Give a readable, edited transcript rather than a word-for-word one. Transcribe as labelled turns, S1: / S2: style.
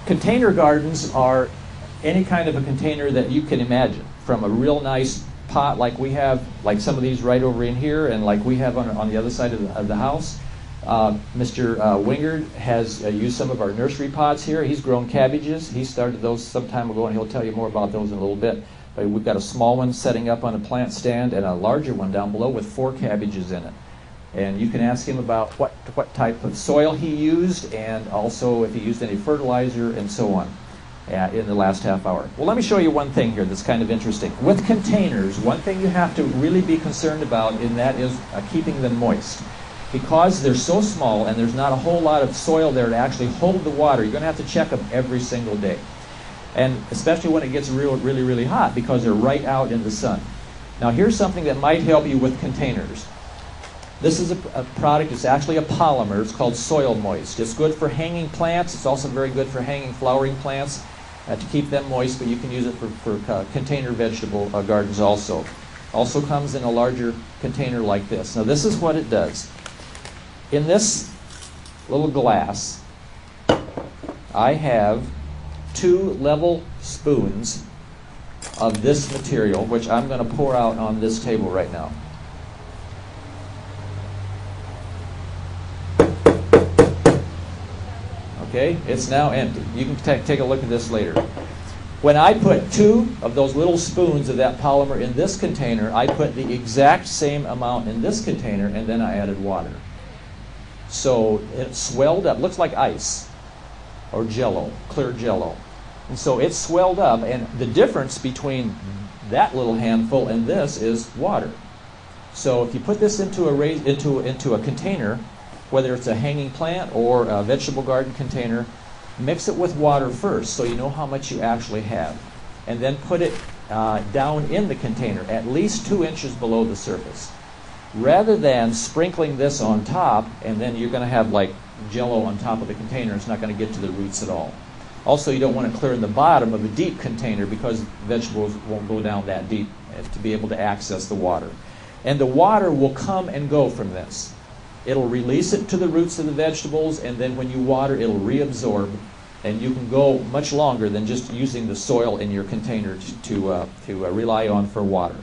S1: Container gardens are any kind of a container that you can imagine, from a real nice pot like we have, like some of these right over in here, and like we have on the other side of the house. Mr. Wingard has used some of our nursery pots here. He's grown cabbages. He started those some time ago, and he'll tell you more about those in a little bit. But we've got a small one setting up on a plant stand and a larger one down below with 4 cabbages in it. And you can ask him about what type of soil he used, and also if he used any fertilizer and so on in the last half hour. Well, let me show you one thing here that's kind of interesting. With containers, one thing you have to really be concerned about, and that is keeping them moist. Because they're so small and there's not a whole lot of soil there to actually hold the water, you're going to have to check them every single day. And especially when it gets really hot, because they're right out in the sun. Now here's something that might help you with containers. This is a product, it's actually a polymer. It's called Soil Moist. It's good for hanging plants. It's also very good for hanging flowering plants to keep them moist, but you can use it for container vegetable gardens also. Also comes in a larger container like this. Now this is what it does. In this little glass, I have 2 level spoons of this material, which I'm going to pour out on this table right now. Okay, it's now empty. You can take a look at this later. When I put 2 of those little spoons of that polymer in this container, I put the exact same amount in this container, and then I added water. So it swelled up, looks like ice or jello, clear jello. And so it swelled up, and the difference between that little handful and this is water. So if you put this into a container, whether it's a hanging plant or a vegetable garden container, mix it with water first so you know how much you actually have. And then put it down in the container, at least 2 inches below the surface. Rather than sprinkling this on top, and then you're going to have like jello on top of the container, it's not going to get to the roots at all. Also, you don't want to clear in the bottom of a deep container because vegetables won't go down that deep to be able to access the water. And the water will come and go from this. It'll release it to the roots of the vegetables, and then when you water, it'll reabsorb, and you can go much longer than just using the soil in your container to rely on for water.